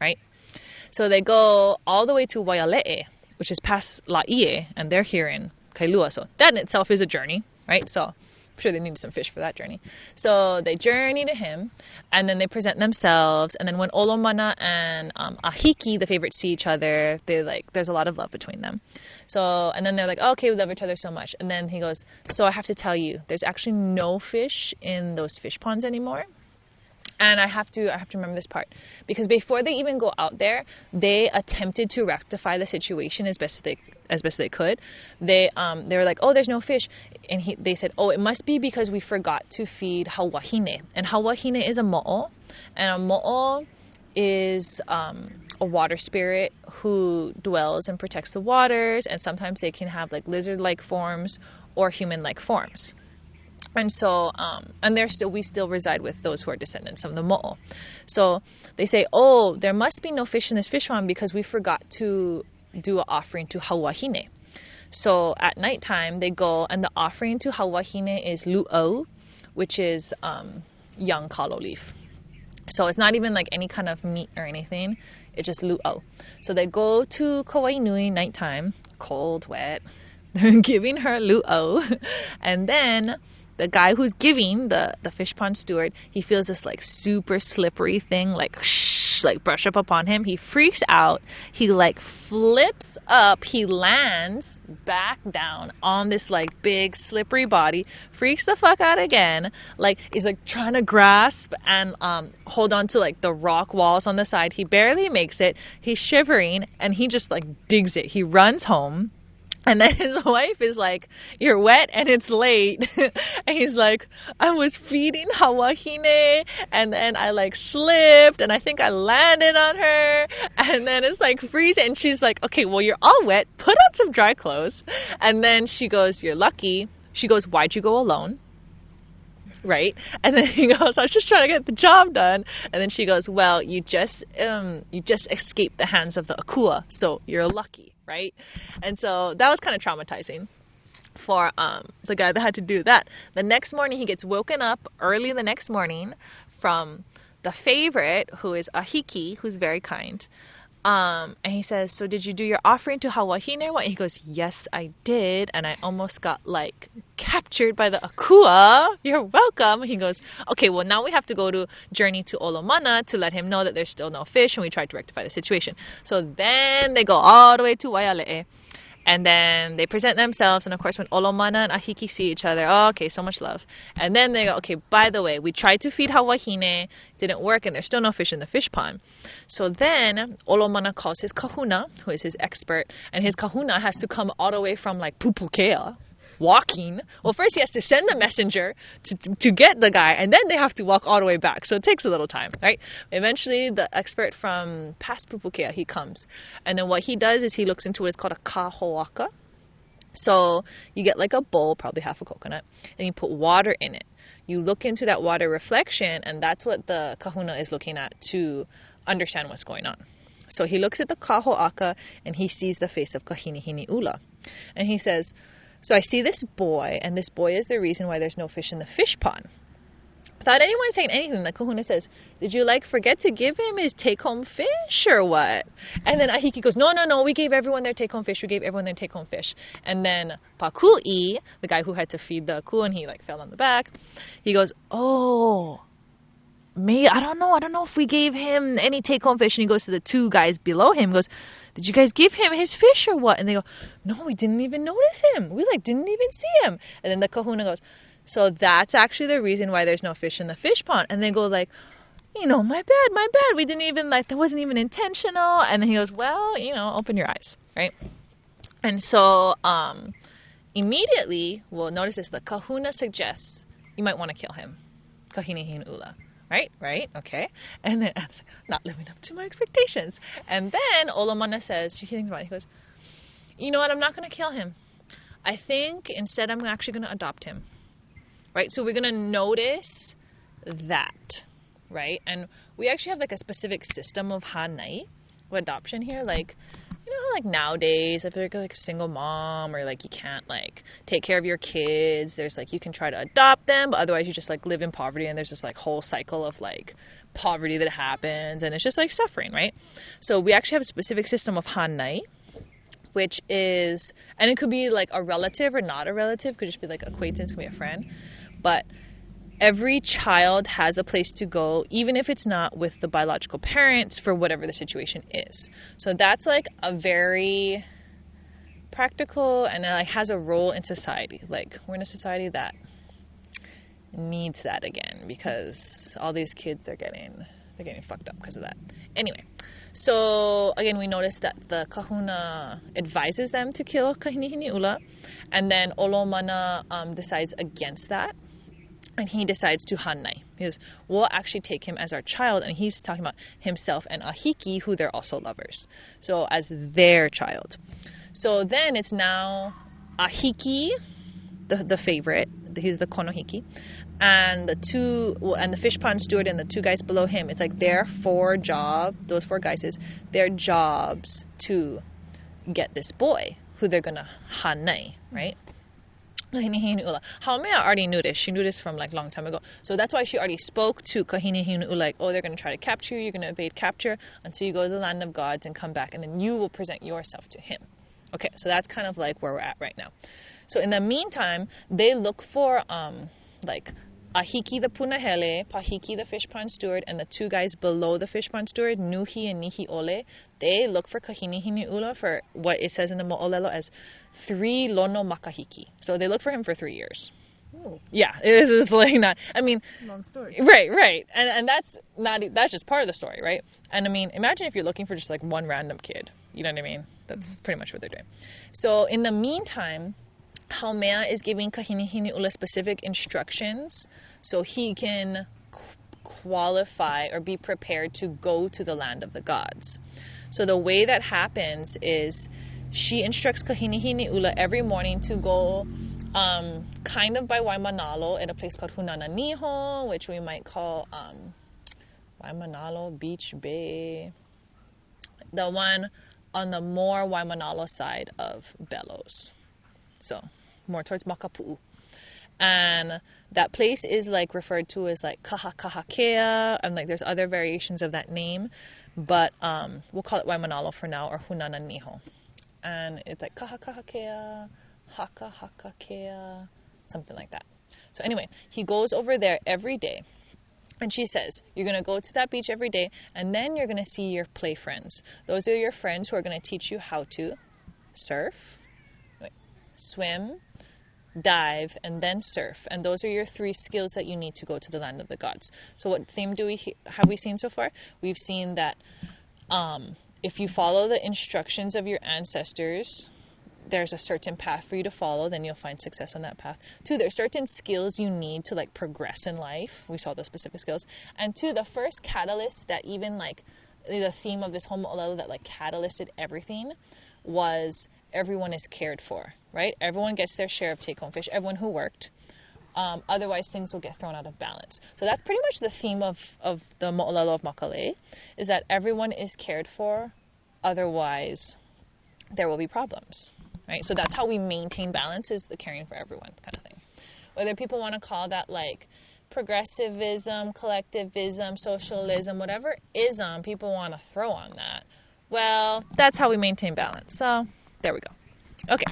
right? So they go all the way to Waiale'e, which is past Laie, and they're here in Kailua. So that in itself is a journey, right? So I'm sure they needed some fish for that journey. So they journey to him, and then they present themselves. And then when Olomana and Ahiki, the favorites, see each other, there's a lot of love between them. So, and then they're like, oh, okay, we love each other so much. And then he goes, so I have to tell you, there's actually no fish in those fish ponds anymore. And I have to remember this part, because before they even go out there, they attempted to rectify the situation as best they could. They were like, oh, there's no fish, and they said, oh, it must be because we forgot to feed hawahine, and hawahine is a mo'o, and a mo'o is a water spirit who dwells and protects the waters, and sometimes they can have like lizard-like forms or human-like forms. And so, we still reside with those who are descendants of the mo'o. So they say, oh, there must be no fish in this fish pond because we forgot to do an offering to hawahine. So at nighttime, they go, and the offering to hawahine is lu'au, which is young kalo leaf. So it's not even like any kind of meat or anything. It's just lu'au. So they go to Kauai Nui nighttime, cold, wet. They're giving her lu'au. And then the guy who's giving the fish pond steward, he feels this like super slippery thing like brush up upon him. He freaks out. He like flips up. He lands back down on this like big slippery body. Freaks the fuck out again. Like he's like trying to grasp and hold on to like the rock walls on the side. He barely makes it. He's shivering and he just like digs it. He runs home. And then his wife is like, you're wet and it's late. And he's like, I was feeding hawahine and then I like slipped and I think I landed on her. And then it's like freezing. And she's like, okay, well, you're all wet. Put on some dry clothes. And then she goes, you're lucky. She goes, why'd you go alone? Right? And then he goes, I was just trying to get the job done. And then she goes, well, you just escaped the hands of the akua. So you're lucky. Right? And so that was kind of traumatizing for the guy that had to do that. The next morning, he gets woken up early the next morning from the favorite, who is Ahiki, who's very kind. And he says, so did you do your offering to hawahine? And he goes, yes, I did. And I almost got like captured by the akua. You're welcome. He goes, okay, well, now we have to go to journey to Olomana to let him know that there's still no fish. And we tried to rectify the situation. So then they go all the way to Waiale'e. And then they present themselves. And of course, when Olomana and Ahiki see each other, oh, okay, so much love. And then they go, okay, by the way, we tried to feed hawahine, didn't work, and there's still no fish in the fish pond. So then Olomana calls his kahuna, who is his expert, and his kahuna has to come all the way from like Pupukea, walking. Well, first he has to send the messenger to get the guy, and then they have to walk all the way back. So it takes a little time, right? Eventually, the expert from past Pupukea, he comes. And then what he does is he looks into what is called a kahoaka. So you get like a bowl, probably half a coconut, and you put water in it. You look into that water reflection, and that's what the kahuna is looking at to understand what's going on. So he looks at the kahoaka, and he sees the face of Kahinihini Ula. And he says, so I see this boy, and this boy is the reason why there's no fish in the fish pond. Without anyone saying anything, the kahuna says, did you forget to give him his take-home fish or what? And then Ahiki goes, no, we gave everyone their take-home fish. And then Paku'i, the guy who had to feed the akua, and he fell on the back, he goes, oh, I don't know if we gave him any take-home fish. And he goes to the two guys below him, goes, did you guys give him his fish or what? And they go, no, we didn't even notice him. We didn't even see him. And then the kahuna goes, so that's actually the reason why there's no fish in the fish pond. And they go my bad. We didn't even that wasn't even intentional. And then he goes, well, open your eyes, right? And so immediately, well, notice this, the kahuna suggests you might want to kill him. Kahinihin ula. Right, okay. And then I was not living up to my expectations. And then Olomana says, she thinks about it, he goes, you know what, I'm not going to kill him. I think instead I'm actually going to adopt him. Right, so we're going to notice that, right? And we actually have a specific system of hanai, of adoption here. you know how like nowadays if you're like a single mom or like you can't like take care of your kids, there's like you can try to adopt them, but otherwise you just like live in poverty, and there's this like whole cycle of like poverty that happens, and it's just like suffering, right? So we actually have a specific system of hanai, which is, and it could be like a relative or not a relative, could just be like acquaintance, could be a friend, but every child has a place to go, even if it's not with the biological parents, for whatever the situation is. So that's like a very practical, and it like has a role in society. Like we're in a society that needs that again, because all these kids, they're getting fucked up because of that. Anyway, so again, we noticed that the kahuna advises them to kill kahinihi'ula, and then Olomana decides against that, and he decides to hanai. He goes, we'll actually take him as our child, and he's talking about himself and Ahiki, who they're also lovers, so as their child. So then it's now Ahiki, the favorite, he's the konohiki, and the fish pond steward and the two guys below him, it's like those 4 guys is their jobs to get this boy who they're gonna hanai, right? Haumea already knew this. She knew this from like long time ago. So that's why she already spoke to Kahinihinu'u like, oh, they're going to try to capture you. You're going to evade capture until you go to the land of gods and come back. And then you will present yourself to him. Okay, so that's kind of like where we're at right now. So in the meantime, they look for like Ahiki the punahele, Pahiki the fish pond steward, and the 2 guys below the fish pond steward, Nuhi and Nihi Ole. They look for Kahinihinu'ula for what it says in the Mo'olelo as 3 lono makahiki. So they look for him for 3 years. Ooh. Yeah, it is like not. I mean, long story. Right, and that's just part of the story, right? And I mean, imagine if you're looking for just like one random kid. You know what I mean? That's pretty much what they're doing. So in the meantime, Haumea is giving Kahinihinu'ula specific instructions so he can qualify or be prepared to go to the land of the gods. So the way that happens is she instructs Kahinihinu'ula every morning to go kind of by Waimanalo at a place called Hunananiho, which we might call Waimanalo Beach Bay, the one on the more Waimanalo side of Bellows. So more towards Makapu'u. And that place is like referred to as like Kahakahakea, and like there's other variations of that name, but we'll call it Waimanalo for now, or Hunananiho. And it's like Kahakahakea, Hakahakakea, something like that. So anyway, he goes over there every day, and she says, you're going to go to that beach every day, and then you're going to see your play friends. Those are your friends who are going to teach you how to surf, swim, dive, and then surf. And those are your 3 skills that you need to go to the land of the gods. So what theme have we seen so far? We've seen that if you follow the instructions of your ancestors, there's a certain path for you to follow, then you'll find success on that path. 2, there's certain skills you need to like progress in life. We saw those specific skills. And 2, the first catalyst that even like the theme of this whole mo'olelo that like catalysted everything was everyone is cared for, right? Everyone gets their share of take-home fish, everyone who worked. Otherwise, things will get thrown out of balance. So that's pretty much the theme of the mo'olelo of Makale, is that everyone is cared for, otherwise there will be problems, right? So that's how we maintain balance, is the caring for everyone kind of thing. Whether people want to call that like progressivism, collectivism, socialism, whatever ism people want to throw on that, well, that's how we maintain balance. So there we go. Okay.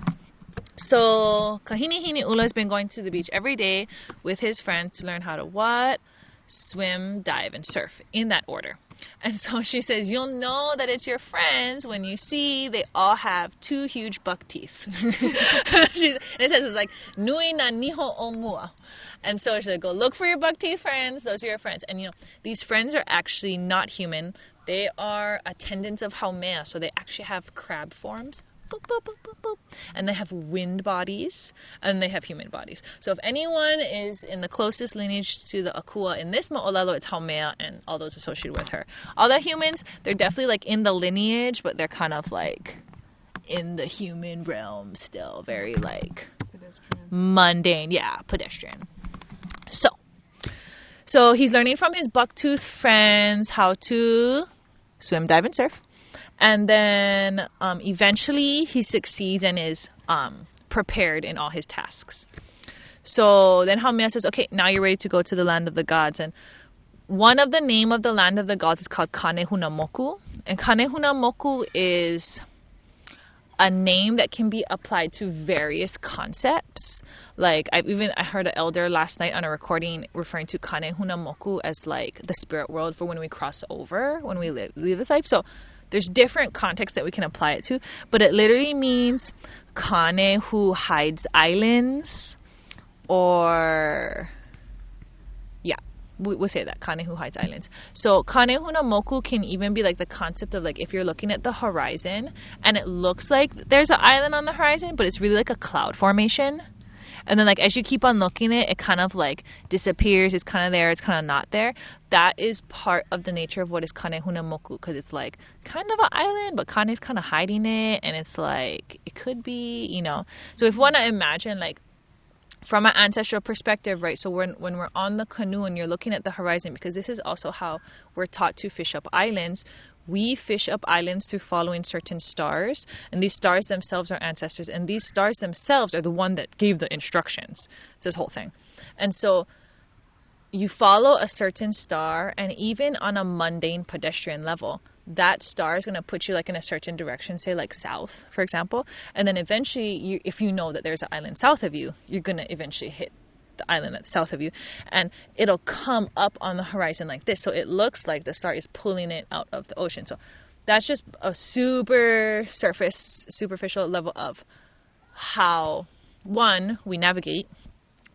So Kahinihinu'ula has been going to the beach every day with his friends to learn how to what? Swim, dive, and surf, in that order. And so she says, you'll know that it's your friends when you see they all have 2 huge buck teeth. And it says it's like, nui na niho o mua. And so she's like, go look for your buck teeth friends. Those are your friends. And, you know, these friends are actually not human. They are attendants of Haumea. So they actually have crab forms. Boop, boop, boop, boop, boop. And they have wind bodies, and they have human bodies. So if anyone is in the closest lineage to the Akua in this mo'olelo, it's Haumea and all those associated with her. All the humans, they're definitely like in the lineage, but they're kind of like in the human realm still. Very like pedestrian. Mundane. Yeah, pedestrian. So he's learning from his bucktooth friends how to swim, dive, and surf. And then eventually he succeeds and is prepared in all his tasks. So then Haumea says, okay, now you're ready to go to the land of the gods. And one of the name of the land of the gods is called Kanehunamoku. And Kanehunamoku is a name that can be applied to various concepts. Like I heard an elder last night on a recording referring to Kanehunamoku as like the spirit world for when we cross over, when we leave this life. So there's different contexts that we can apply it to, but it literally means Kane who hides islands, or we'll say that, Kane who hides islands. So Kanehunamoku can even be like the concept of like if you're looking at the horizon and it looks like there's an island on the horizon, but it's really like a cloud formation. And then like as you keep on looking at it, it kind of like disappears. It's kind of there, it's kind of not there. That is part of the nature of what is Kanehunamoku, because it's like kind of an island, but Kane is kind of hiding it, and it's like it could be, you know. So if you want to imagine like from an ancestral perspective, right? So when we're on the canoe and you're looking at the horizon, because this is also how we're taught to fish up islands. We fish up islands through following certain stars, and these stars themselves are ancestors, and these stars themselves are the one that gave the instructions. It's this whole thing. And so you follow a certain star, and even on a mundane pedestrian level, that star is going to put you like in a certain direction, say like south, for example. And then eventually, if you know that there's an island south of you, you're going to eventually hit the island that's south of you, and it'll come up on the horizon like this. So it looks like the star is pulling it out of the ocean. So that's just a super superficial level of how, one, we navigate.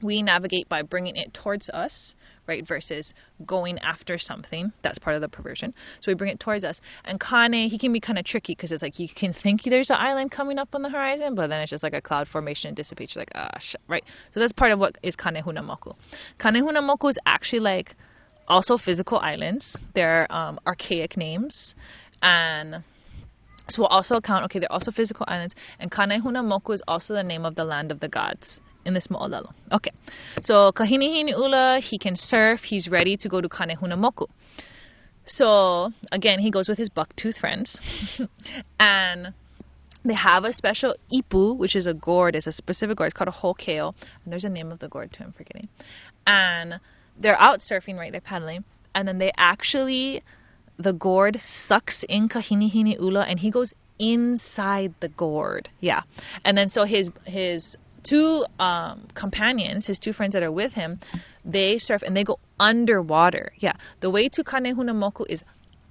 We navigate by bringing it towards us, right, versus going after something. That's part of the perversion. So we bring it towards us. And Kane, he can be kind of tricky, because it's like you can think there's an island coming up on the horizon, but then it's just like a cloud formation and dissipates. You're like, shit, right? So that's part of what is Kanehunamoku. Kanehunamoku is actually like also physical islands. They're archaic names. And so we'll also account, okay, they're also physical islands. And Kanehunamoku is also the name of the land of the gods in this mo'olelo. Okay, so Kahinihinu'ula, he can surf. He's ready to go to Kanehunamoku. So again, he goes with his bucktooth friends, and they have a special ipu, which is a gourd. It's a specific gourd. It's called a hokeo, and there's a name of the gourd too, I'm forgetting. And they're out surfing, right? They're paddling, and then the gourd sucks in Kahinihinu'ula, and he goes inside the gourd. Yeah, and then so his two companions, his two friends that are with him, they surf and they go underwater. Yeah, the way to Kanehunamoku is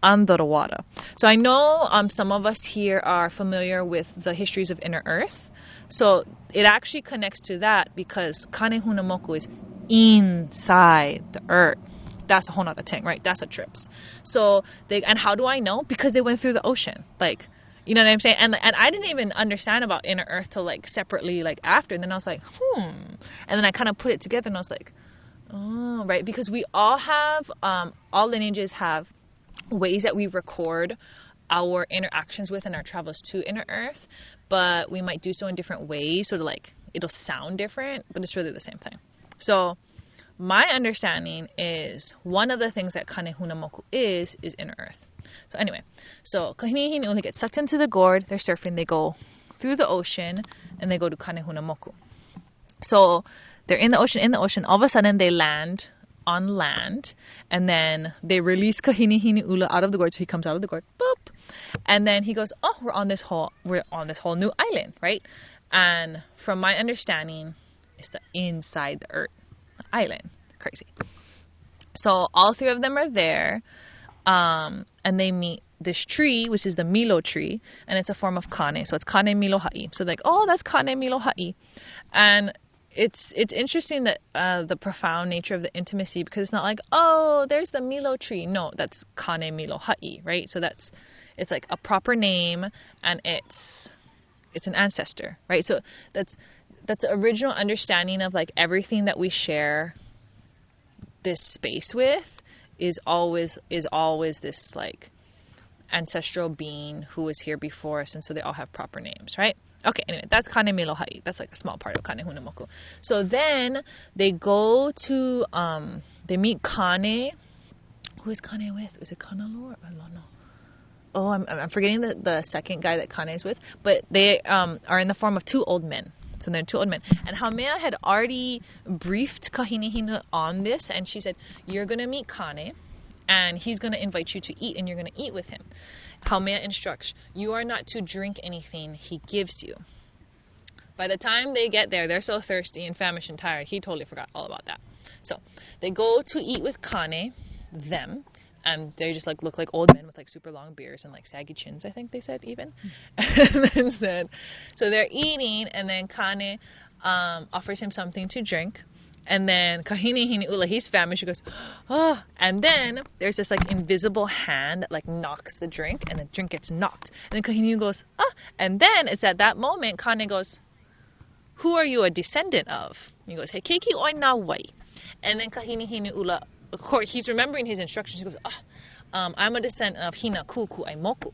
underwater. So I know some of us here are familiar with the histories of Inner Earth. So it actually connects to that, because Kanehunamoku is inside the earth. That's a whole nother thing, right? That's a trips. So and how do I know? Because they went through the ocean. Like, you know what I'm saying? And I didn't even understand about Inner Earth till like separately, like after. And then I was like, And then I kind of put it together, and I was like, oh, right. Because we all have, all lineages have ways that we record our interactions with and our travels to Inner Earth, but we might do so in different ways. So like it'll sound different, but it's really the same thing. So my understanding is one of the things that Kanehunamoku is Inner Earth. So anyway, so Kahinihinu'ula get sucked into the gourd, they're surfing, they go through the ocean, and they go to Kanehunamoku. So they're in the ocean, all of a sudden they land on land, and then they release Kahinihinu'ula out of the gourd, so he comes out of the gourd, boop, and then he goes, oh, we're on this whole new island, right? And from my understanding, it's the inside the earth island. Crazy. So all three of them are there, and they meet this tree, which is the Milo tree, and it's a form of Kane. So it's Kane Milo Ha'i. So like, oh, that's Kane Milo Ha'i. And it's interesting that the profound nature of the intimacy, because it's not like, oh, there's the Milo tree. No, that's Kane Milo Ha'i, right? So it's like a proper name, and it's an ancestor, right? So that's the original understanding of like everything that we share this space with is always this like ancestral being who was here before us, and so they all have proper names, right? Okay, anyway, that's Kane Milo Ha'i. That's like a small part of Kanehunamoku. So then they go to they meet Kane. Who is Kane with? Is it Kanalor? I don't know. I'm forgetting the second guy that Kane is with, but they are in the form of two old men. So they're two old men. And Haumea had already briefed Kahinihina on this, and she said, you're going to meet Kane, and he's going to invite you to eat, and you're going to eat with him. Haumea instructs, you are not to drink anything he gives you. By the time they get there, they're so thirsty and famished and tired, he totally forgot all about that. So they go to eat with Kane, them, and they just look like old men with super long beards and saggy chins, I think they said even. And then so they're eating, and then Kane offers him something to drink. And then Kahini Ula, he's famished. He goes, oh. And then there's this invisible hand that knocks the drink, and the drink gets knocked. And then Kahini goes, ah. And then it's at that moment Kane goes, who are you a descendant of? He goes, hey, keiki oi na wai. And then Kahini Ula, of course, he's remembering his instructions. He goes, I'm a descendant of Hina Kuku Aimoku.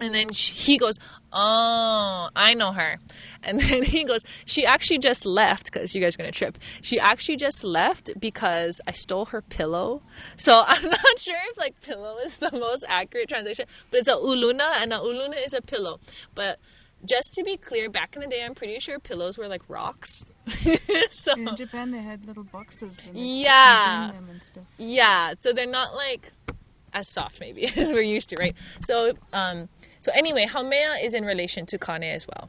And then he goes, oh, I know her. And then he goes, she actually just left, because you guys are going to trip. She actually just left because I stole her pillow. So I'm not sure if pillow is the most accurate translation, but it's a uluna, and a uluna is a pillow. But just to be clear, back in the day, I'm pretty sure pillows were rocks. So in Japan, they had little boxes. And them and stuff. Yeah. So they're not as soft, maybe, as we're used to, right? So anyway, Haumea is in relation to Kane as well.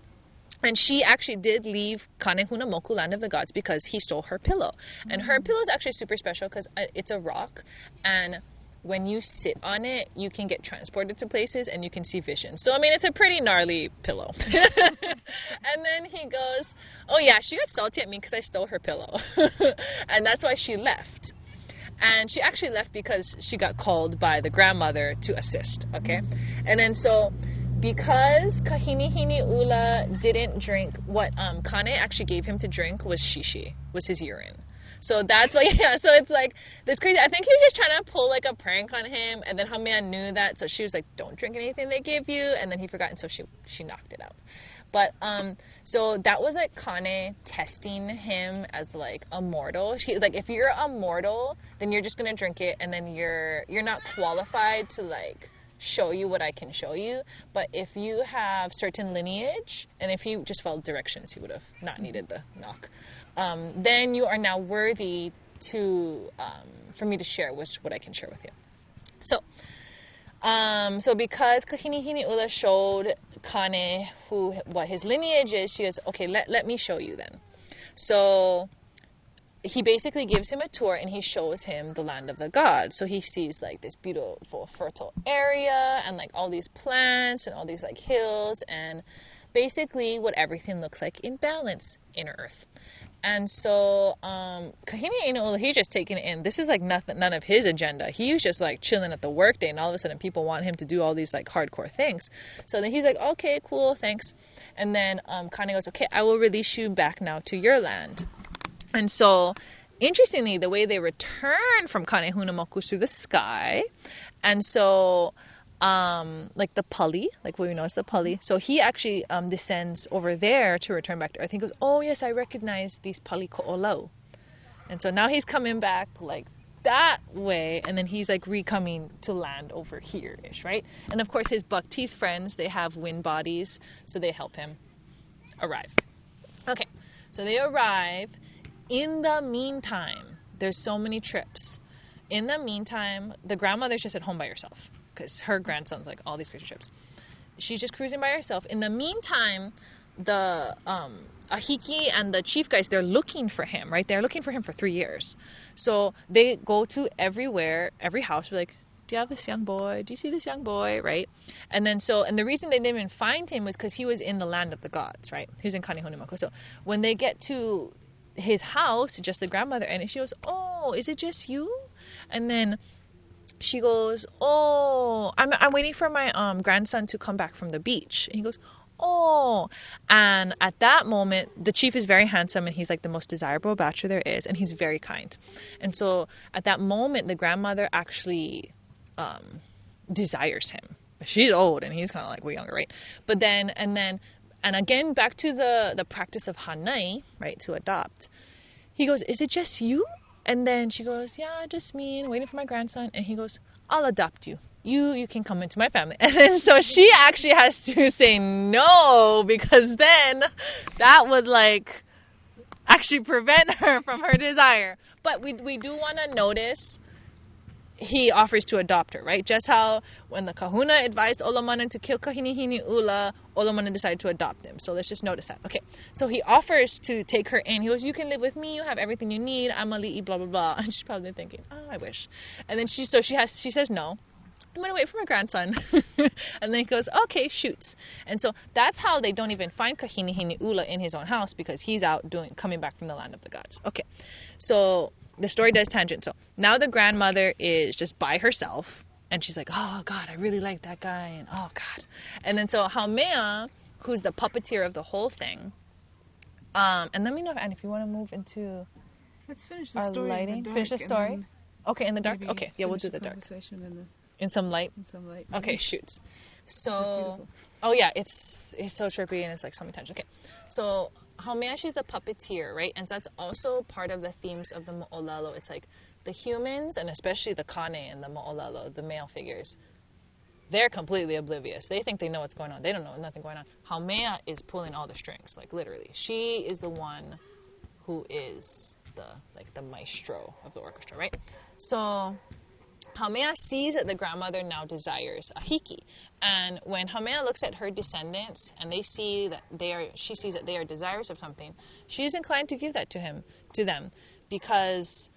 And she actually did leave Kane Hunamoku, land of the gods, because he stole her pillow. And her pillow is actually super special because it's a rock, and when you sit on it, you can get transported to places and you can see visions. So, it's a pretty gnarly pillow. And then he goes, oh yeah, she got salty at me because I stole her pillow. And that's why she left. And she actually left because she got called by the grandmother to assist, okay? And then so, because Kahinihini Ula didn't drink, what Kane actually gave him to drink was shishi, was his urine. So that's why, so it's that's crazy. I think he was just trying to pull a prank on him, and then Haumea knew that, so she was don't drink anything they give you, and then he forgot, and so she knocked it out. But, so that was Kane testing him as a mortal. She was if you're a mortal, then you're just gonna drink it, and then you're not qualified to show you what I can show you. But if you have certain lineage, and if you just followed directions, he would have not needed the knock. Then you are now worthy to, for me to share what I can share with you. So, so because Kahinihini Ula showed Kane what his lineage is, she goes, okay, let me show you then. So he basically gives him a tour, and he shows him the land of the gods. So he sees this beautiful fertile area, and all these plants, and all these hills, and basically what everything looks like in balance in Earth. And so Kahini Ula, he's just taking it in. This is none of his agenda. He was just chilling at the workday, and all of a sudden people want him to do all these hardcore things. So then he's okay, cool, thanks. And then Kane goes, okay, I will release you back now to your land. And so interestingly, the way they return from Kane Hunamoku is through the sky. And so the Pali, what we know as the Pali. So he actually descends over there to return back to Earth. He goes, oh yes, I recognize these Pali Ko'olau. And so now he's coming back that way, and then he's recoming to land over here-ish, right? And of course his buck teeth friends, they have wind bodies, so they help him arrive. Okay, so they arrive. In the meantime, there's so many trips. In the meantime, the grandmother's just at home by herself, because her grandson's all these crazy trips. She's just cruising by herself. In the meantime, the Ahiki and the chief guys, they're looking for him, right? They're looking for him for 3 years. So they go to every house, do you have this young boy? Do you see this young boy, right? And then and the reason they didn't even find him was because he was in the land of the gods, right? He was in Kane Hunamoku. So when they get to his house, just the grandmother, and she goes, oh, is it just you? And then she goes, oh, I'm waiting for my grandson to come back from the beach. And he goes, oh. And at that moment, the chief is very handsome, and he's the most desirable bachelor there is, and he's very kind. And so at that moment, the grandmother actually desires him. She's old, and he's kind of way younger, right? But then, and again, back to the practice of hanai, right, to adopt. He goes, is it just you? And then she goes, yeah, just me, and waiting for my grandson. And he goes, I'll adopt you. you can come into my family. And then so she actually has to say no, because then that would like actually prevent her from her desire. But we do want to notice he offers to adopt her, right? Just how when the kahuna advised Olomana to kill Kahini Ula, Olomana decided to adopt him. So let's just notice that. Okay, so he offers to take her in. He goes, you can live with me, you have everything you need, I'm ali'i, blah, blah, blah. And she's probably thinking, oh, I wish. And then she says no. I'm going to wait for my grandson. And then he goes, okay, shoots. And so that's how they don't even find Kahini Ula in his own house, because he's out coming back from the land of the gods. Okay, so the story does tangent. So now the grandmother is just by herself, and she's like, oh God, I really like that guy, and oh God. And then so Haumea, who's the puppeteer of the whole thing, and let me know, Anne, if you want to move into let's finish the story lighting. Finish the story. Okay, in the dark. Okay, yeah, we'll do the dark. In some light. In some light. Okay, shoots. So, oh yeah, it's so trippy, and it's like so many times. Okay, so Haumea, she's the puppeteer, right? And so that's also part of the themes of the mo'olelo. It's like the humans, and especially the kane and the mo'olelo, the male figures, they're completely oblivious. They think they know what's going on. They don't know nothing going on. Haumea is pulling all the strings, like literally. She is the one who is the maestro of the orchestra, right? So Haumea sees that the grandmother now desires a hiki. And when Haumea looks at her descendants and she sees that they are desirous of something, she is inclined to give that to them, because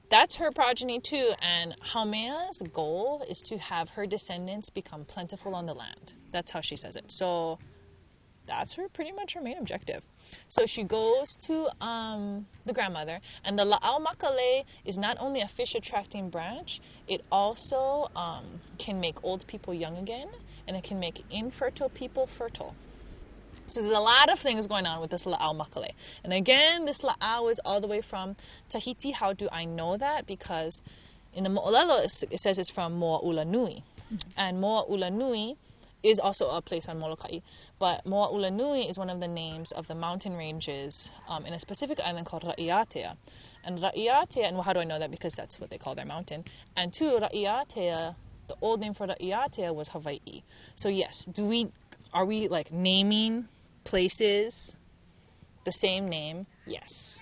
that's her progeny too. And Haumea's goal is to have her descendants become plentiful on the land. That's how she says it. So that's pretty much her main objective. So she goes to the grandmother, and the la'au makale is not only a fish attracting branch, it also can make old people young again, and it can make infertile people fertile. So there's a lot of things going on with this la'au makale. And again, this la'au is all the way from Tahiti. How do I know that? Because in the mo'olelo, it says it's from Moa Ula Nui. And Moa Ula Nui is also a place on Molokai, but Moa Ula Nui is one of the names of the mountain ranges in a specific island called Ra'iatea. And Ra'iatea, and how do I know that? Because that's what they call their mountain. And two, Ra'iatea, the old name for Ra'iatea was Hawaii. So yes, are we like naming places the same name? Yes.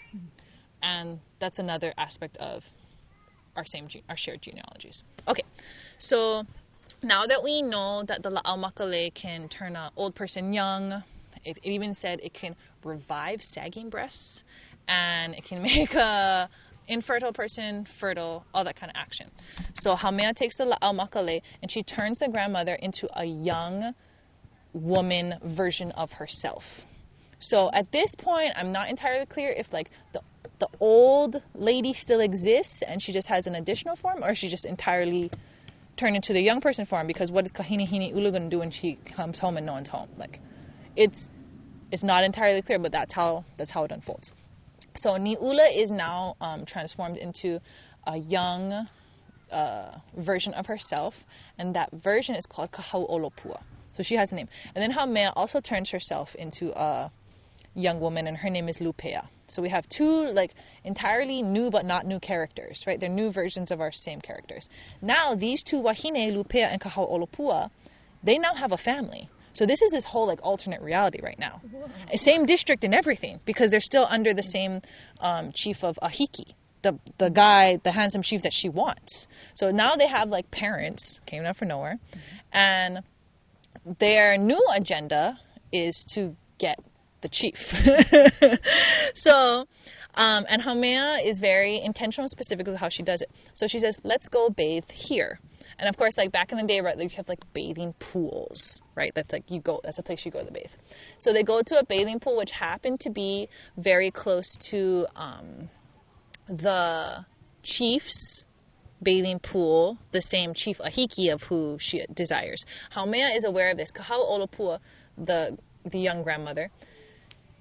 And that's another aspect of our shared genealogies. Okay, so now that we know that the la'au makale can turn an old person young, it even said it can revive sagging breasts, and it can make a infertile person fertile, all that kind of action. So Haumea takes the la'au makale and she turns the grandmother into a young woman version of herself. So at this point, I'm not entirely clear if like the old lady still exists and she just has an additional form, or she just entirely turn into the young person form, because what is Kahini Ulu going to do when she comes home and no one's home? Like, it's not entirely clear, but that's how it unfolds. So Ni'ula is now transformed into a young version of herself, and that version is called Kahau'olopua. So she has a name. And then Haumea also turns herself into a young woman, and her name is Lupea. So we have two like entirely new but not new characters, right? They're new versions of our same characters. Now these two wahine, Lupea and Kahau'olopua, they now have a family. So this is whole like alternate reality right now. Same district and everything, because they're still under the same chief of Ahiki, the guy, the handsome chief that she wants. So now they have like parents, came out from nowhere, and their new agenda is to get the chief. So, and Haumea is very intentional and specific with how she does it. So she says, let's go bathe here. And of course, like back in the day, right, like you have like bathing pools, right? That's like that's a place you go to bathe. So they go to a bathing pool, which happened to be very close to the chief's bathing pool, the same chief Ahiki of who she desires. Haumea is aware of this. Kahau'olopua, the young grandmother,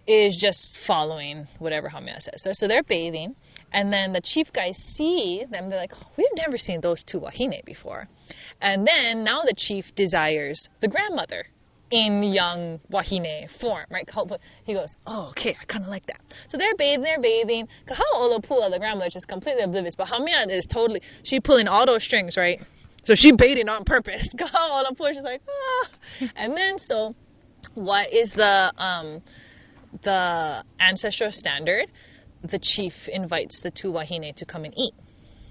is just following whatever Haumea says. So they're bathing, and then the chief guys see them. They're like, we've never seen those two wahine before. And then now the chief desires the grandmother in young wahine form, right? He goes, oh, okay, I kind of like that. So they're bathing. Kahau'olopua, the grandmother, is just completely oblivious. But Haumea is totally, she's pulling all those strings, right? So she baited on purpose. She's like, ah. And then, so what is the ancestral standard? The chief invites the two wahine to come and eat,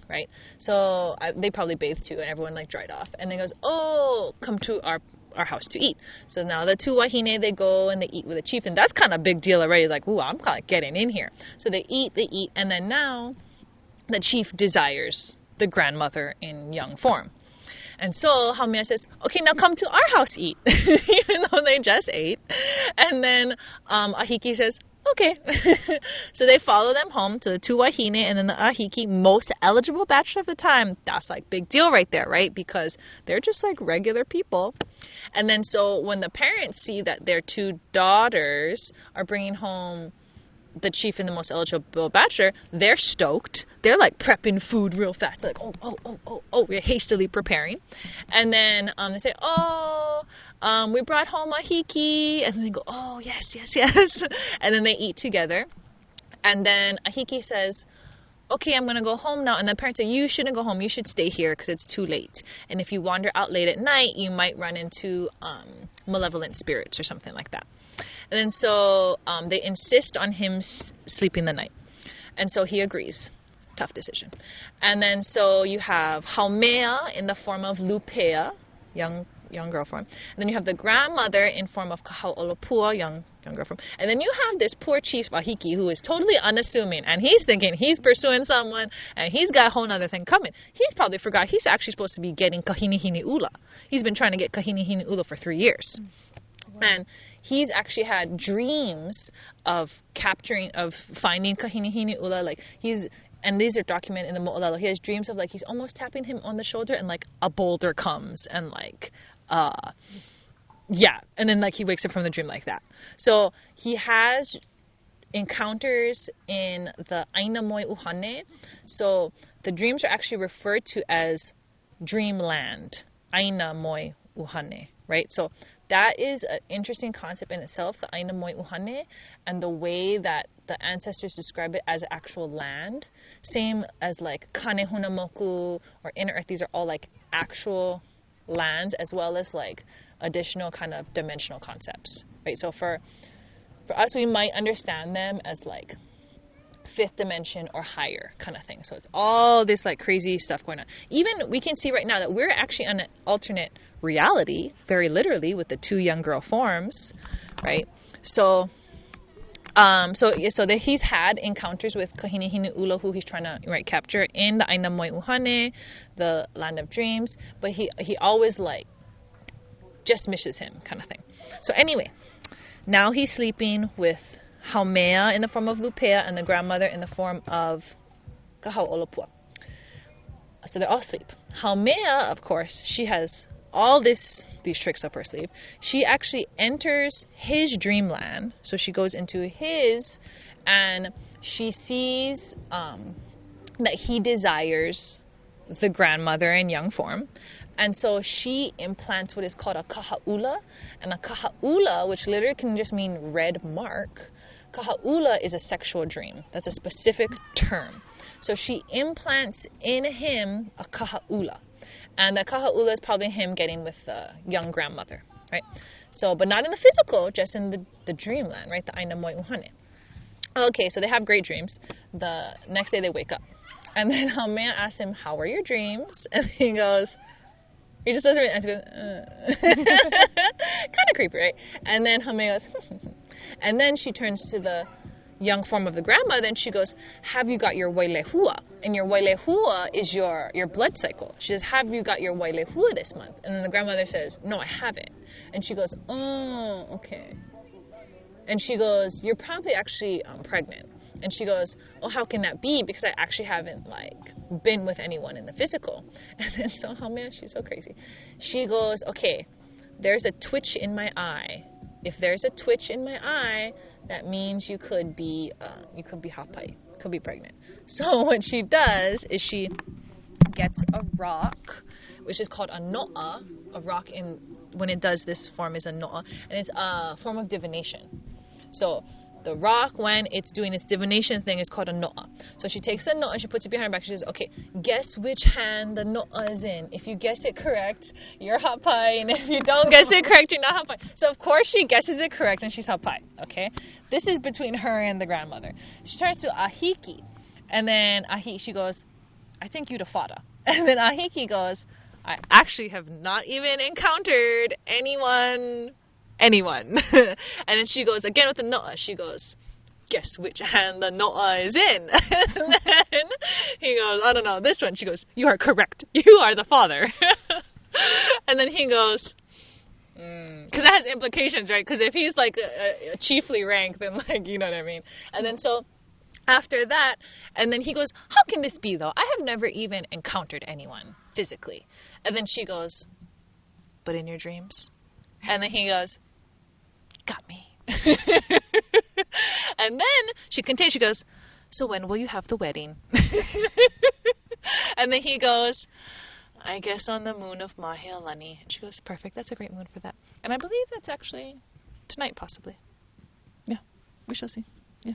right? So they probably bathed too, and everyone like dried off. And then goes, oh, come to our house to eat. So now the two wahine, they go and they eat with the chief, and that's kind of a big deal already. Like, ooh, I'm kind of getting in here. So they eat, and then now the chief desires the grandmother in young form. And so Haumea says, okay, now come to our house eat, even though they just ate. And then Ahiki says, okay. So they follow them home to the two wahine, and then the Ahiki, most eligible bachelor of the time. That's like big deal right there, right? Because they're just like regular people. And then so when the parents see that their two daughters are bringing home the chief and the most eligible bachelor, they're stoked. They're like prepping food real fast. They're like, oh, we're hastily preparing. And then they say, we brought home Ahiki. And then they go, oh, yes. And then they eat together. And then Ahiki says, okay, I'm going to go home now. And the parents say, you shouldn't go home. You should stay here because it's too late. And if you wander out late at night, you might run into malevolent spirits or something like that. And then so they insist on him sleeping the night. And so he agrees. Tough decision. And then so you have Haumea in the form of Lupea, young girl form. And then you have the grandmother in form of Kaha'olopua, young girl form. And then you have this poor chief Ahiki who is totally unassuming. And he's thinking he's pursuing someone and he's got a whole other thing coming. He's probably forgot he's actually supposed to be getting Kahini Ula. He's been trying to get Kahini Ula for 3 years. Wow. And he's actually had dreams of finding Kahini Ula. Like and these are documented in the Mo'olelo. He has dreams of like he's almost tapping him on the shoulder and like a boulder comes and like and then like he wakes up from the dream like that. So he has encounters in the Aina Moi Uhane. So the dreams are actually referred to as dreamland, Aina Moi Uhane, right? So that is an interesting concept in itself, the Aina Moi Uhane, and the way that the ancestors describe it as actual land. Same as like Kanehuna Moku or Inner Earth. These are all like actual lands as well as like additional kind of dimensional concepts, right? So for us, we might understand them as like fifth dimension or higher kind of thing. So it's all this like crazy stuff going on. Even we can see right now that we're actually on an alternate reality, very literally, with the two young girl forms, right? So that he's had encounters with Kahini Ula, who he's trying to capture in the Aina Moi Uhane, the land of dreams, but he always like just misses him kind of thing. So anyway, now he's sleeping with Haumea in the form of Lupea and the grandmother in the form of Kaha'olopua. So they're all asleep. Haumea, of course, she has all these tricks up her sleeve. She actually enters his dreamland. So she goes into his and she sees that he desires the grandmother in young form. And so she implants what is called a kaha'ula. And a kaha'ula, which literally can just mean red mark, kaha'ula is a sexual dream. That's a specific term. So she implants in him a kaha'ula. And the kaha'ula is probably him getting with the young grandmother, right? So, but not in the physical, just in the dreamland, right? The Aina Moi Uhane. Okay, so they have great dreams. The next day they wake up. And then Haumea asks him, how are your dreams? And he just doesn't really answer. Kind of creepy, right? And then Haumea goes, and then she turns to the young form of the grandmother and she goes, have you got your wailehua? And your wailehua is your blood cycle. She says, have you got your wailehua this month? And then the grandmother says, no, I haven't. And she goes, oh, okay. And she goes, you're probably actually pregnant. And she goes, oh, how can that be? Because I actually haven't been with anyone in the physical. And then so Haumea, she's so crazy. She goes, okay, there's a twitch in my eye. If there's a twitch in my eye, that means you could be hapai, could be pregnant. So what she does is she gets a rock, which is called a no'a. A rock when it does this form is a no'a, and it's a form of divination. So The rock, when it's doing its divination thing, is called a no'a. So she takes the no'a and she puts it behind her back. She says, okay, guess which hand the no'a is in. If you guess it correct, you're hapai. And if you don't guess it correct, you're not hapai. So of course she guesses it correct and she's hapai. Okay? This is between her and the grandmother. She turns to Ahiki. And then she goes, I think you're the father. And then Ahiki goes, I actually have not even encountered anyone. And then she goes again with the no'a. She goes, guess which hand the no'a is in. And then he goes, I don't know, this one. She goes, you are correct. You are the father. And then he goes, because that has implications, right? Because if he's like a chiefly rank, then like, you know what I mean? And then so after that, and then he goes, how can this be though? I have never even encountered anyone physically. And then she goes, but in your dreams? And then he goes, got me. And then she continues, she goes, so when will you have the wedding? And then he goes, I guess on the moon of Mahialani. And she goes, perfect, that's a great moon for that. And I believe that's actually tonight, possibly. Yeah, we shall see. Yeah.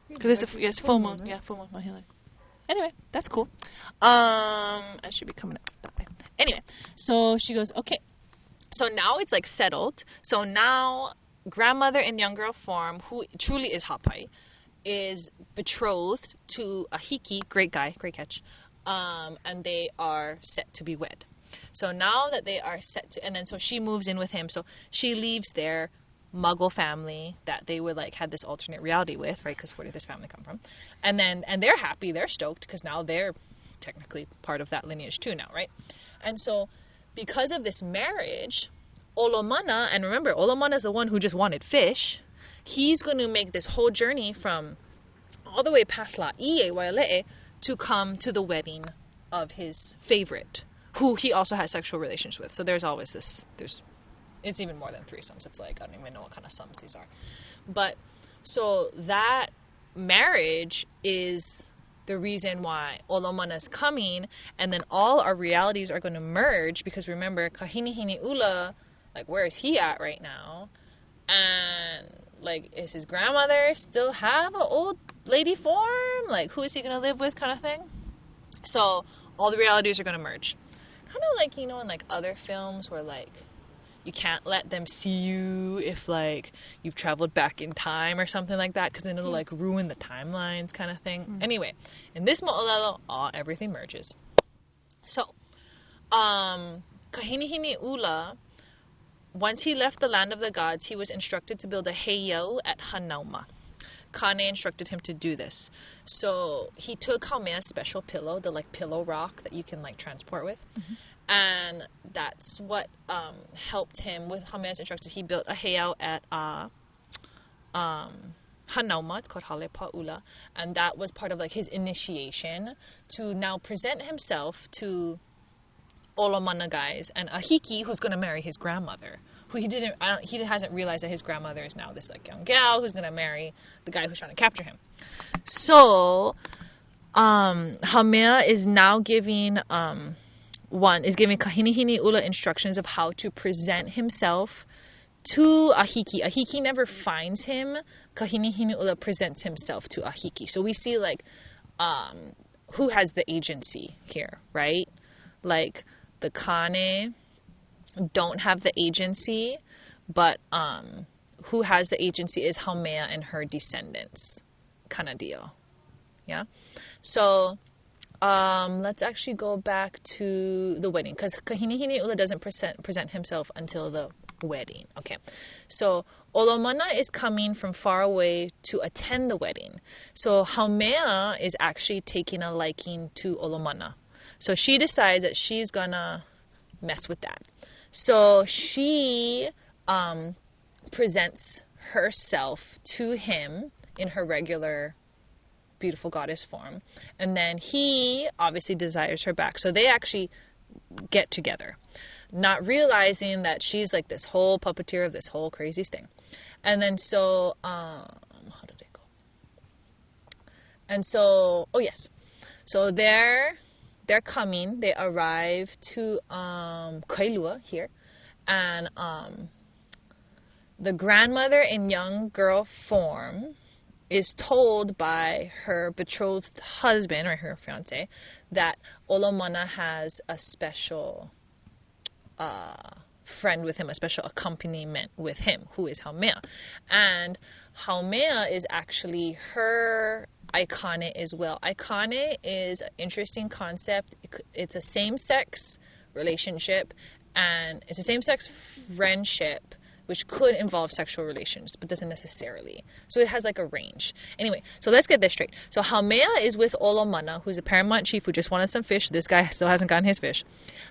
Because it's full moon. Right? Yeah, full moon Mahialani. Anyway, that's cool. I should be coming up that way. Anyway, so she goes, okay. So now it's like settled. So now grandmother in young girl form, who truly is hapai, is betrothed to Ahiki, great guy, great catch, and they are set to be wed. So now that they are set to, and then so she moves in with him. So she leaves their Muggle family that they were like had this alternate reality with, right? Because where did this family come from? And they're happy, they're stoked because now they're technically part of that lineage too now, right? And so because of this marriage, Olomana, and remember, Olomana is the one who just wanted fish. He's going to make this whole journey from all the way past La'i'e, Waiale'e, to come to the wedding of his favorite, who he also has sexual relations with. So there's always this, it's even more than threesomes. It's like, I don't even know what kind of sums these are. But, so that marriage is the reason why Olomana is coming, and then all our realities are going to merge, because remember, Kahini Ula, like, where is he at right now? And, like, is his grandmother still have an old lady form? Like, who is he going to live with kind of thing? So, all the realities are going to merge. Kind of like, you know, in, like, other films where, like, you can't let them see you if, like, you've traveled back in time or something like that, because then it'll, like, ruin the timelines kind of thing. Mm-hmm. Anyway, in this mo'olelo, everything merges. So, Kahini Ula, once he left the land of the gods, he was instructed to build a heiau at Hanauma. Kane instructed him to do this. So he took Haumea's special pillow, the like pillow rock that you can like transport with. Mm-hmm. And that's what helped him with Haumea's instructions. He built a heiau at Hanauma. It's called Hale Pa'ula. And that was part of like his initiation to now present himself to Olomana guys and Ahiki, who's going to marry his grandmother, who he hasn't realized that his grandmother is now this like young gal who's going to marry the guy who's trying to capture him. So Haumea is now giving Kahini Ula instructions of how to present himself to Ahiki. Ahiki never finds him. Kahini Ula presents himself to Ahiki. So we see like who has the agency here, right? Like the Kane don't have the agency, but who has the agency is Haumea and her descendants, kind of deal. Yeah. So let's actually go back to the wedding, because Kahini Ula doesn't present himself until the wedding. Okay. So Olomana is coming from far away to attend the wedding. So Haumea is actually taking a liking to Olomana. So she decides that she's gonna mess with that. So she presents herself to him in her regular beautiful goddess form. And then he obviously desires her back. So they actually get together, not realizing that she's like this whole puppeteer of this whole crazy thing. And then so, how did it go? And so, oh yes. So they're coming. They arrive to Kailua here, and the grandmother in young girl form is told by her betrothed husband, or her fiance, that Olomana has a special friend with him, a special accompaniment with him, who is Haumea. And Haumea is actually her aikane as well. Aikane is an interesting concept. It's a same-sex relationship, and it's a same-sex friendship, which could involve sexual relations, but doesn't necessarily. So it has like a range. Anyway, so let's get this straight. So Haumea is with Olomana, who's a paramount chief who just wanted some fish. This guy still hasn't gotten his fish.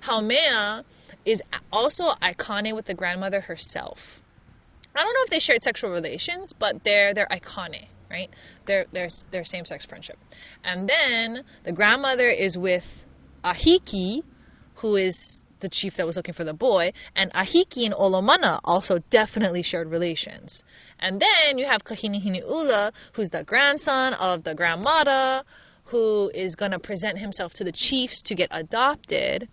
Haumea is also aikane with the grandmother herself. I don't know if they shared sexual relations, but they're aikane, right? They're same-sex friendship. And then the grandmother is with Ahiki, who is the chief that was looking for the boy, and Ahiki and Olomana also definitely shared relations. And then you have Kahinihini'ula, who's the grandson of the grandmother, who is going to present himself to the chiefs to get adopted,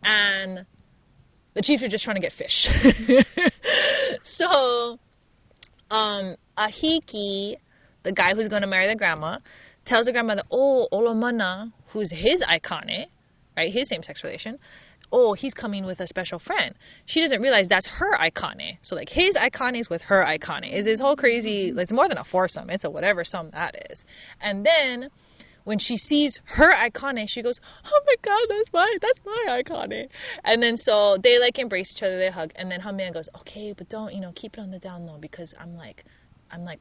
and the chiefs are just trying to get fish. So Ahiki, the guy who's going to marry the grandma, tells the grandmother, oh, Olomana, who's his aikane, right, his same-sex relation, oh, he's coming with a special friend. She doesn't realize that's her aikane. So, like, his aikane is with her aikane. It's this whole crazy, like, it's more than a foursome. It's a whatever sum that is. And then when she sees her aikane, she goes, oh my God, that's my aikane. And then so they, like, embrace each other, they hug. And then Haumea goes, okay, but don't, keep it on the down low, because I'm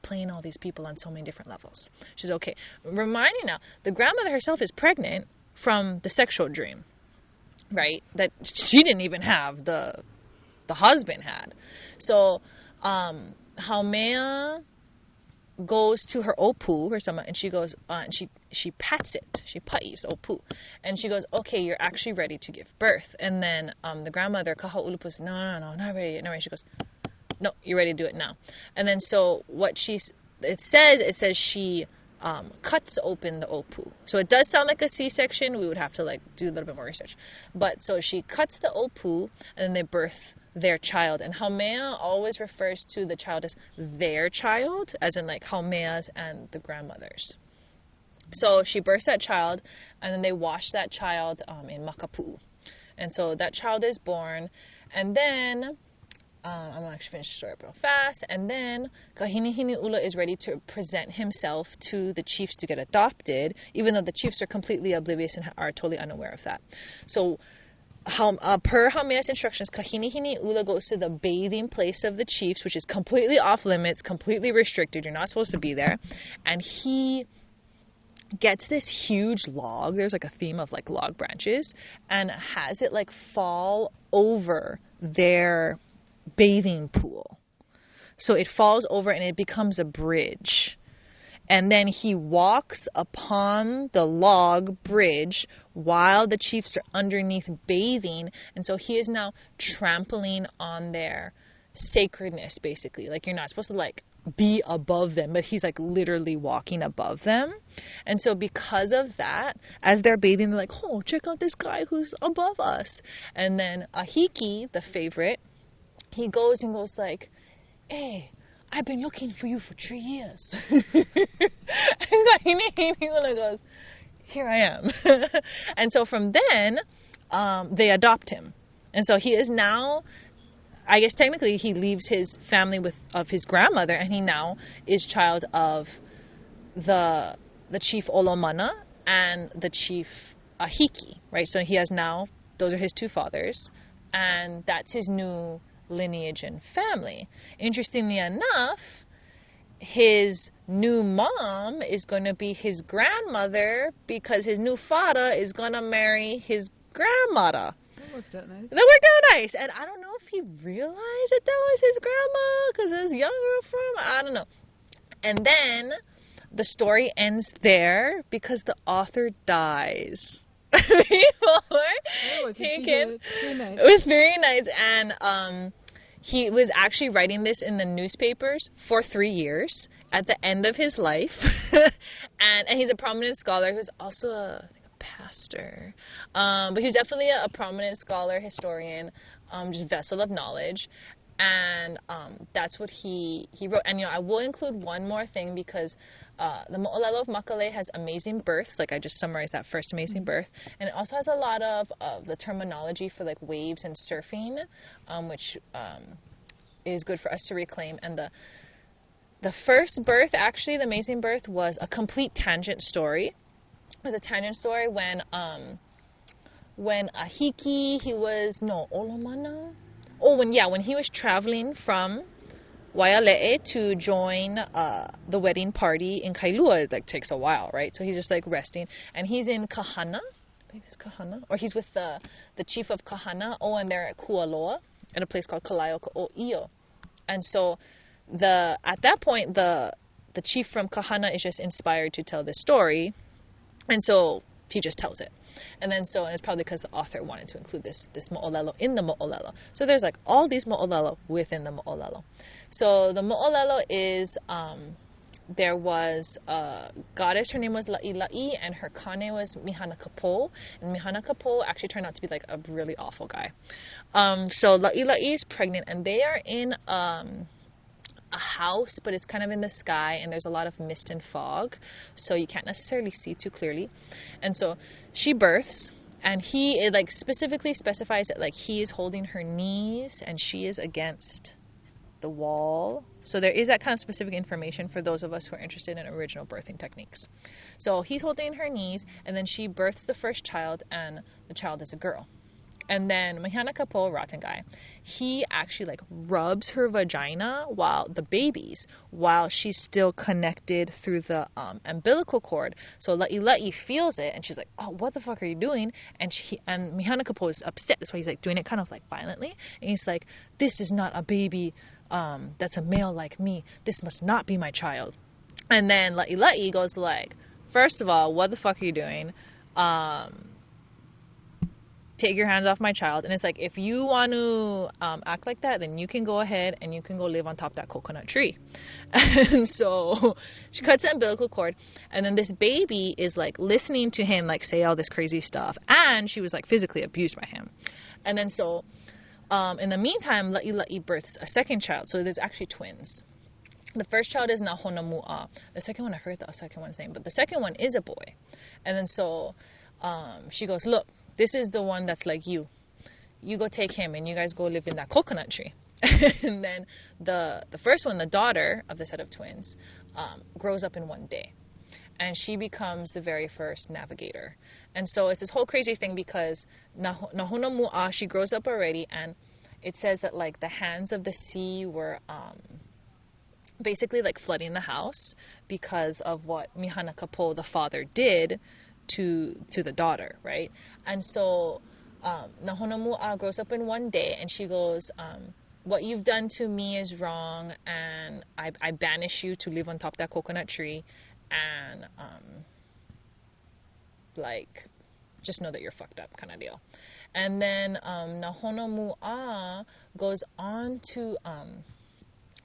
playing all these people on so many different levels. She's okay. Reminding now, the grandmother herself is pregnant from the sexual dream. Right, that she didn't even have, the husband had. So Haumea goes to her opu, her sama, and she goes and she pats it, she pa'is opu, and she goes, okay, you're actually ready to give birth. And then the grandmother Kahaulupu's, no, not ready, not ready. She goes, no, you're ready to do it now. And then so what it says she cuts open the opu. So it does sound like a C-section. We would have to do a little bit more research. But so she cuts the opu, and then they birth their child. And Haumea always refers to the child as their child, as in Haumea's and the grandmother's. So she births that child, and then they wash that child in makapu'u. And so that child is born, and then I'm going to actually finish the story up real fast. And then Kahinihini'ula is ready to present himself to the chiefs to get adopted, even though the chiefs are completely oblivious and are totally unaware of that. So per Haumea's instructions, Kahinihini'ula goes to the bathing place of the chiefs, which is completely off limits, completely restricted. You're not supposed to be there. And he gets this huge log. There's a theme of log branches, and has it fall over their bathing pool. So it falls over and it becomes a bridge. And then he walks upon the log bridge while the chiefs are underneath bathing. And so he is now trampling on their sacredness, basically. You're not supposed to be above them, but he's literally walking above them. And so because of that, as they're bathing, they're oh, check out this guy who's above us. And then Ahiki, the favorite, he goes and goes hey, I've been looking for you for 3 years. And Kahinihini'ula goes, here I am. And so from then, they adopt him. And so he is now, I guess technically he leaves his family of his grandmother, and he now is child of the chief Olomana and the chief Ahiki, right? So he has now, those are his two fathers, and that's his new lineage and family. Interestingly enough, his new mom is going to be his grandmother, because his new father is going to marry his grandmother. That worked out nice. That worked out nice. And I don't know if he realized that was his grandma, because it was younger from, I don't know. And then the story ends there because the author dies. Before taken with 3 nights, and he was actually writing this in the newspapers for 3 years at the end of his life. and he's a prominent scholar who's also a pastor, but he's definitely a prominent scholar, historian, just vessel of knowledge. And that's what he wrote. And, I will include one more thing because the Mo'olelo of Makale has amazing births. Like, I just summarized that first amazing birth. And it also has a lot of the terminology for, like, waves and surfing, which is good for us to reclaim. And the first birth, actually, the amazing birth, was a complete tangent story. It was a tangent story when Ahiki, Olomana? When he was traveling from Waiale'e to join the wedding party in Kailua. It, like, takes a while, right? So he's just, like, resting. And he's in Kahana. I think it's Kahana. Or he's with the chief of Kahana. And they're at Kualoa, at a place called Kalaio'io. And so at that point, the chief from Kahana is just inspired to tell this story. And so he just tells it. And it's probably because the author wanted to include this mo'olelo in the mo'olelo. So there's, like, all these mo'olelo within the mo'olelo. So the mo'olelo is, there was a goddess, her name was La'ila'i, and her kane was Johanna Kapō. And Johanna Kapō actually turned out to be, like, a really awful guy. So La'ila'i is pregnant, and they are in a house, but it's kind of in the sky, and there's a lot of mist and fog, so you can't necessarily see too clearly. And so she births, and it, like, specifically specifies that, like, he is holding her knees and she is against the wall. So there is that kind of specific information for those of us who are interested in original birthing techniques. So he's holding her knees, and then she births the first child, and the child is a girl. And then Johanna Kapō, rotten guy, he actually, like, rubs her vagina while she's still connected through the umbilical cord. So La'ila'i feels it, and she's like, "Oh, what the fuck are you doing?" And Johanna Kapō is upset. That's why he's, like, doing it kind of, like, violently. And he's like, "This is not a baby that's a male like me. This must not be my child." And then La'ila'i goes, like, "First of all, what the fuck are you doing? Take your hands off my child." And it's like, if you want to act like that, then you can go ahead and you can go live on top of that coconut tree. And so she cuts the umbilical cord, and then this baby is, like, listening to him, like, say all this crazy stuff, and she was, like, physically abused by him. And then so in the meantime, La'ila'i births a second child. So there's actually twins. The first child is Nahonamu'a. The second one, I heard the second one's name, but the second one is a boy. And then so she goes, "Look, this is the one that's like you. You go take him, and you guys go live in that coconut tree." And then the first one, the daughter of the set of twins, grows up in one day. And she becomes the very first navigator. And so it's this whole crazy thing because Nahuna Mu'a, she grows up already, and it says that, like, the hands of the sea were basically, like, flooding the house because of what Johanna Kapō, the father, did to the daughter, right? And so Nahona Mu'a grows up in one day, and she goes, "What you've done to me is wrong, and I banish you to live on top of that coconut tree, and like, just know that you're fucked up," kind of deal. And then Nahona Mu'a goes on to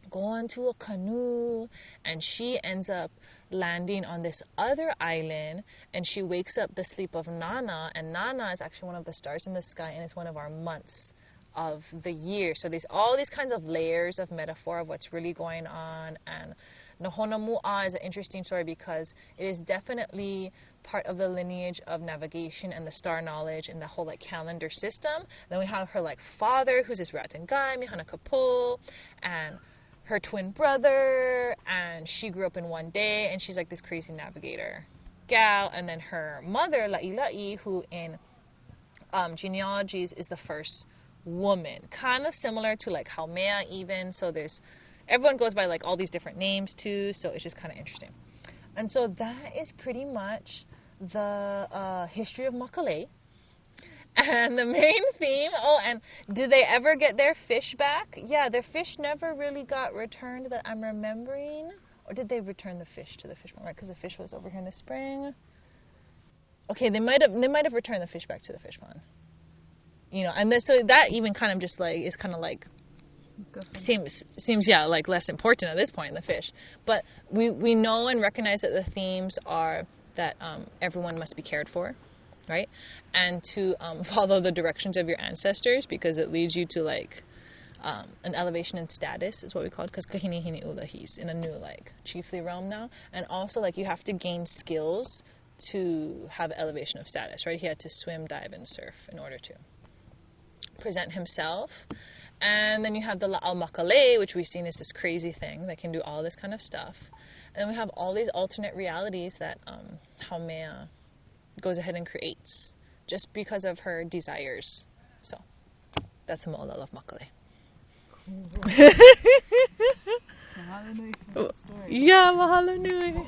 go onto a canoe, and she ends up landing on this other island, and she wakes up the sleep of Nana, and Nana is actually one of the stars in the sky, and it's one of our months of the year. So there's all these kinds of layers of metaphor of what's really going on. And Nahona Mu'a is an interesting story because it is definitely part of the lineage of navigation and the star knowledge and the whole, like, calendar system. Then we have her, like, father, who's this rattan guy, Johanna Kapō, and her twin brother, and she grew up in one day, and she's, like, this crazy navigator gal. And then her mother, La'ila'i, who in genealogies is the first woman, kind of similar to, like, Haumea even. So everyone goes by, like, all these different names too, so it's just kind of interesting. And so that is pretty much the history of Makale. And the main theme, and did they ever get their fish back? Yeah, their fish never really got returned that I'm remembering. Or did they return the fish to the fish pond, right? Because the fish was over here in the spring. Okay, they might have returned the fish back to the fish pond. You know, and so that even kind of just, like, is kind of like, seems yeah, like, less important at this point in the fish. But we know and recognize that the themes are that everyone must be cared for, right? And to follow the directions of your ancestors, because it leads you to, like, an elevation in status is what we call it, because kahini hini ula, he's in a new like chiefly realm now, and also like you have to gain skills to have elevation of status, right? He had to swim, dive, and surf in order to present himself. And then you have the la'au makale, which we've seen is this crazy thing that can do all this kind of stuff. And then we have all these alternate realities that Haumea goes ahead and creates just because of her desires. So that's the mo'olelo of makale. Mahalo nui for that story. Yeah, mahalo nui.